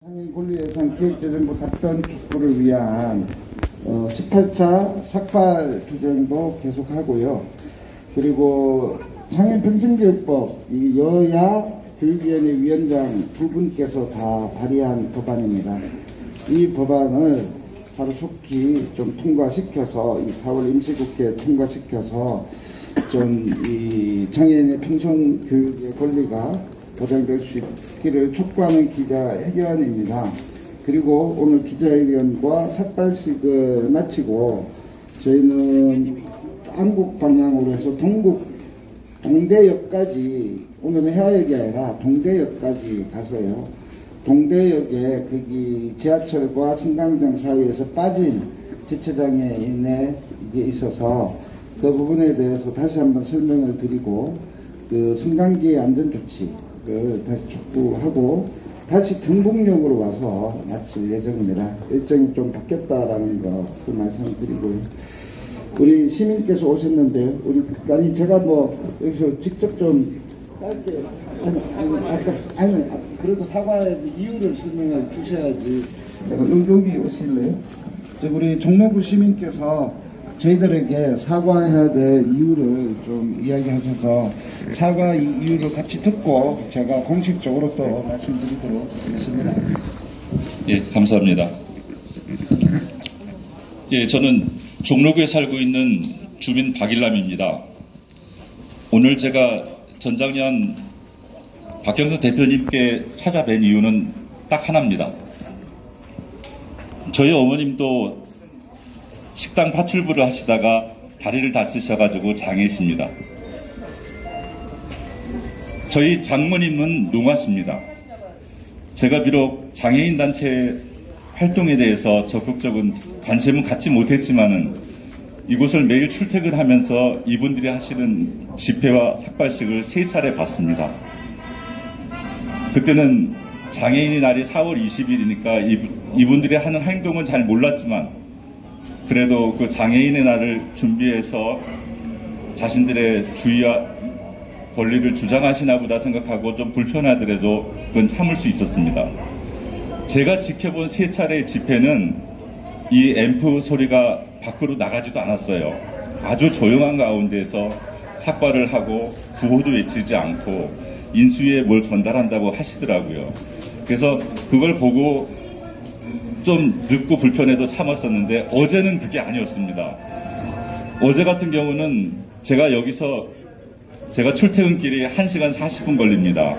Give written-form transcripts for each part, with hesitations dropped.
상인권리예산 기획재정부 답변 촉구를 위한 18차 삭발 투쟁도 계속하고요. 그리고 상인평등교육법 이 여야 교육위원회 위원장 두 분께서 다 발의한 법안입니다. 이 법안을 바로 속히 좀 통과시켜서 이 4월 임시국회에 통과시켜서 좀 이 장애인의 평등교육의 권리가 보장될 수 있기를 촉구하는 기자회견입니다. 그리고 오늘 기자회견과 삭발식을 마치고 저희는 한국 방향으로 해서 동대역까지, 오늘은 해화역이 아니라 동대역까지 가서요. 동대역에 거기 지하철과 승강장 사이에서 빠진 지체장애인에 이게 있어서 그 부분에 대해서 다시 한번 설명을 드리고 그 승강기 안전조치를 다시 촉구하고 다시 경북역으로 와서 마칠 예정입니다. 일정이 좀 바뀌었다라는 것을 말씀드리고요. 우리 시민께서 오셨는데요. 아니 제가 뭐 여기서 직접 좀 짧게 아니 그래도 사과의 이유를 설명을 주셔야지. 제가 여기 오실래요? 우리 종로구 시민께서 저희들에게 사과해야 될 이유를 좀 이야기하셔서 사과 이유를 같이 듣고 제가 공식적으로 또 말씀드리도록 하겠습니다. 예, 감사합니다. 예, 저는 종로구에 살고 있는 주민 박일남입니다. 오늘 제가 전작년 박경선 대표님께 찾아뵌 이유는 딱 하나입니다. 저희 어머님도 식당 파출부를 하시다가 다리를 다치셔가지고 장애이십니다. 저희 장모님은 농아십니다. 제가 비록 장애인 단체 활동에 대해서 적극적인 관심은 갖지 못했지만은 이곳을 매일 출퇴근하면서 이분들이 하시는 집회와 삭발식을 3차례 봤습니다. 그때는 장애인의 날이 4월 20일이니까 이분들이 하는 행동은 잘 몰랐지만 그래도 그 장애인의 날을 준비해서 자신들의 주의와 권리를 주장하시나 보다 생각하고 좀 불편하더라도 그건 참을 수 있었습니다. 제가 지켜본 3차례의 집회는 이 앰프 소리가 밖으로 나가지도 않았어요. 아주 조용한 가운데서 삭발을 하고 구호도 외치지 않고 인수위에 뭘 전달한다고 하시더라고요. 그래서 그걸 보고 좀 늦고 불편해도 참았었는데 어제는 그게 아니었습니다. 어제 같은 경우는 제가 여기서 제가 출퇴근길이 1시간 40분 걸립니다.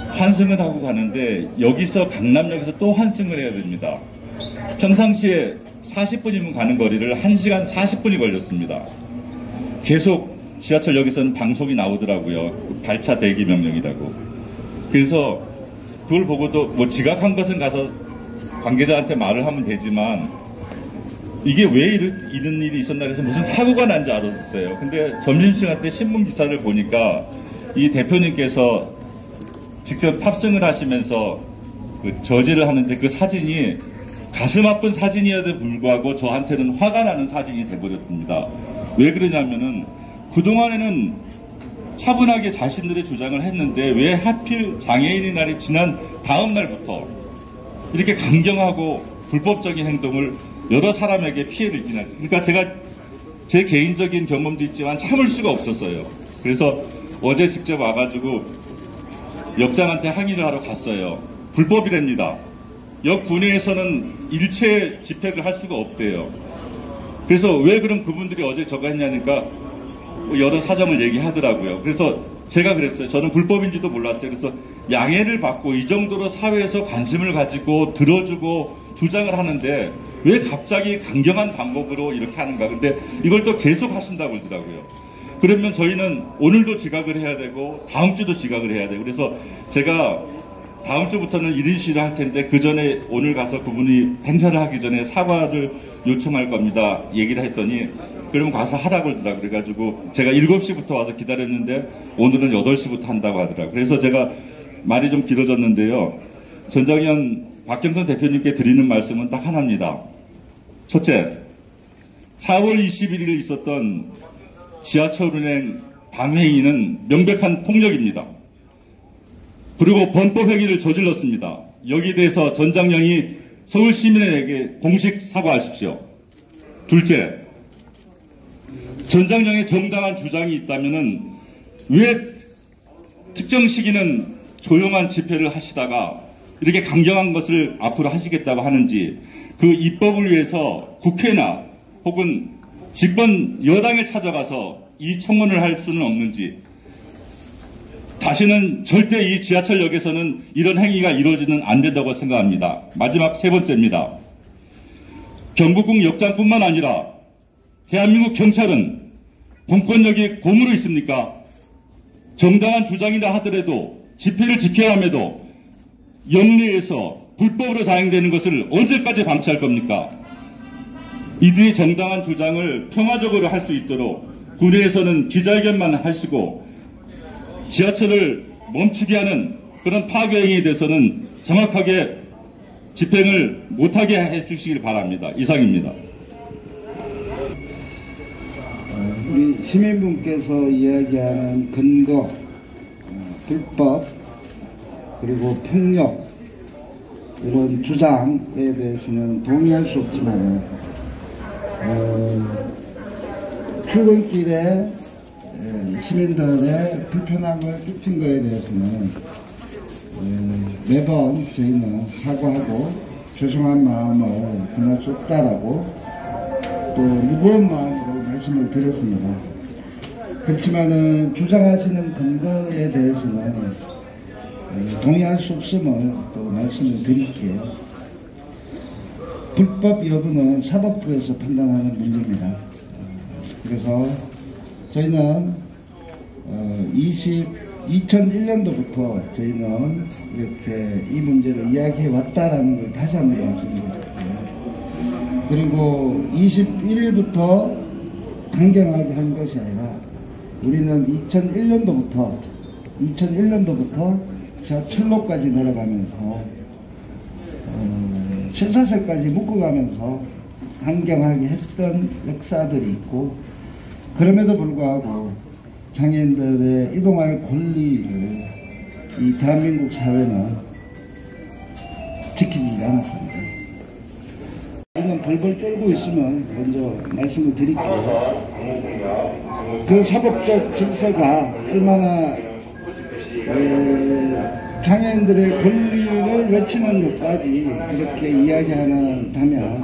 환승을 하고 가는데 여기서 강남역에서 또 환승을 해야 됩니다. 평상시에 40분이면 가는 거리를 1시간 40분이 걸렸습니다. 계속 지하철역에서는 방송이 나오더라고요. 발차 대기 명령이라고. 그래서 그걸 보고도 뭐 지각한 것은 가서 관계자한테 말을 하면 되지만 이게 왜 이런 일이 있었나 해서 무슨 사고가 난지 알았었어요. 근데 점심시간 때 신문 기사를 보니까 이 대표님께서 직접 탑승을 하시면서 그 저지를 하는데 그 사진이 가슴 아픈 사진이어도 불구하고 저한테는 화가 나는 사진이 돼버렸습니다. 왜 그러냐면은 그동안에는 차분하게 자신들의 주장을 했는데 왜 하필 장애인의 날이 지난 다음 날부터 이렇게 강경하고 불법적인 행동을 여러 사람에게 피해를 입긴 하죠. 그러니까 제가 제 개인적인 경험도 있지만 참을 수가 없었어요. 그래서 어제 직접 와가지고 역장한테 항의를 하러 갔어요. 불법이랍니다. 역 군내에서는 일체 집회를 할 수가 없대요. 그래서 왜 그럼 그분들이 어제 저거 했냐니까 여러 사정을 얘기하더라고요. 그래서 제가 그랬어요. 저는 불법인지도 몰랐어요. 그래서 양해를 받고 이 정도로 사회에서 관심을 가지고 들어주고 주장을 하는데 왜 갑자기 강경한 방법으로 이렇게 하는가. 근데 이걸 또 계속 하신다고 그러더라고요. 그러면 저희는 오늘도 지각을 해야 되고 다음 주도 지각을 해야 되고 그래서 제가 다음 주부터는 1인 시위를 할 텐데 그 전에 오늘 가서 그분이 행사를 하기 전에 사과를 요청할 겁니다. 얘기를 했더니 그럼 가서 하라고 그러더라고요. 그래가지고 제가 7시부터 와서 기다렸는데 오늘은 8시부터 한다고 하더라고요. 그래서 제가 말이 좀 길어졌는데요. 전작년 박경선 대표님께 드리는 말씀은 딱 하나입니다. 첫째, 4월 21일에 있었던 지하철운행 방해인은 명백한 폭력입니다. 그리고 범법행위를 저질렀습니다. 여기에 대해서 전장령이 서울 시민에게 공식 사과하십시오. 둘째, 전장령의 정당한 주장이 있다면은 왜 특정 시기는 조용한 집회를 하시다가 이렇게 강경한 것을 앞으로 하시겠다고 하는지, 그 입법을 위해서 국회나 혹은 집권 여당에 찾아가서 이 청원을 할 수는 없는지, 다시는 절대 이 지하철역에서는 이런 행위가 이루어지는 안 된다고 생각합니다. 마지막 세 번째입니다. 경복궁 역장뿐만 아니라 대한민국 경찰은 공권력이 공으로 있습니까? 정당한 주장이라 하더라도 집회를 지켜야 함에도 영리에서 불법으로 자행되는 것을 언제까지 방치할 겁니까? 이들의 정당한 주장을 평화적으로 할 수 있도록 군에서는 기자회견만 하시고 지하철을 멈추게 하는 그런 파괴행위에 대해서는 정확하게 집행을 못하게 해주시길 바랍니다. 이상입니다. 우리 시민분께서 이야기하는 근거, 불법, 그리고 폭력, 이런 주장에 대해서는 동의할 수 없지만, 출근길에 시민들의 불편함을 끼친 것에 대해서는 매번 저희는 사과하고 죄송한 마음을 금할 수 없다라고 또 무거운 마음으로 말씀을 드렸습니다. 그렇지만은 주장하시는 근거에 대해서는 동의할 수 없음을 또 말씀을 드릴게요. 불법 여부는 사법부에서 판단하는 문제입니다. 그래서 저희는 2001년도부터 저희는 이렇게 이 문제를 이야기해 왔다라는 걸 다시 한번 말씀드릴게요. 그리고 21일부터 강경하게 한 것이 아니라 우리는 2001년도부터 지하철로까지 내려가면서 신사설까지 묶어가면서 강경하게 했던 역사들이 있고, 그럼에도 불구하고 장애인들의 이동할 권리를 이 대한민국 사회는 지키지 않았습니다. 저는 벌벌 떨고 있으면 먼저 말씀을 드릴게요. 그 사법적 질서가 얼마나 장애인들의 권리를 외치는 것까지 그렇게 이야기한다면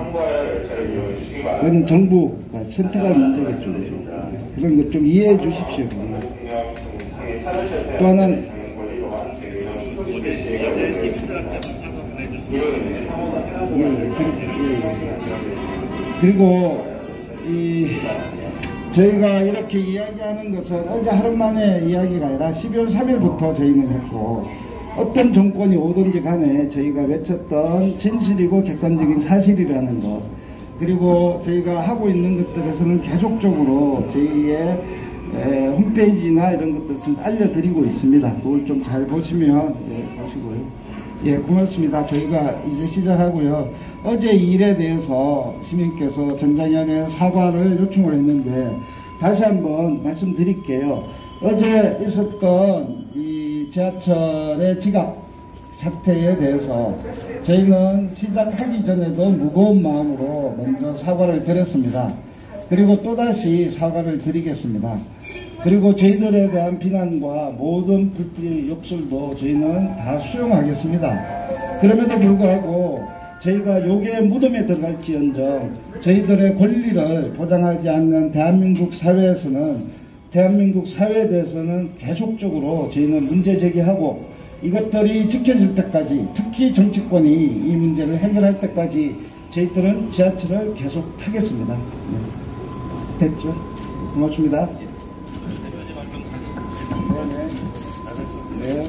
그건 정부가 선택할 문제겠죠. 그런 것 좀 이해해 주십시오. 또 하나는 그리고 저희가 이렇게 이야기하는 것은 어제 하루 만에 이야기가 아니라 12월 3일부터 저희는 했고, 어떤 정권이 오든지 간에 저희가 외쳤던 진실이고 객관적인 사실이라는 것, 그리고 저희가 하고 있는 것들에서는 계속적으로 저희의 홈페이지나 이런 것들 좀 알려드리고 있습니다. 그걸 좀 잘 보시면 보시고요. 예, 고맙습니다. 저희가 이제 시작하고요. 어제 일에 대해서 시민께서 전장위원회에 사과를 요청을 했는데 다시 한번 말씀드릴게요. 어제 있었던 이 지하철의 지각 사태에 대해서 저희는 시작하기 전에도 무거운 마음으로 먼저 사과를 드렸습니다. 그리고 또다시 사과를 드리겠습니다. 그리고 저희들에 대한 비난과 모든 불필요한 욕설도 저희는 다 수용하겠습니다. 그럼에도 불구하고 저희가 욕의 무덤에 들어갈지언정 저희들의 권리를 보장하지 않는 대한민국 사회에서는, 대한민국 사회에 대해서는 계속적으로 저희는 문제 제기하고, 이것들이 지켜질 때까지, 특히 정치권이 이 문제를 해결할 때까지 저희들은 지하철을 계속 타겠습니다. 네. 됐죠? 고맙습니다. 네.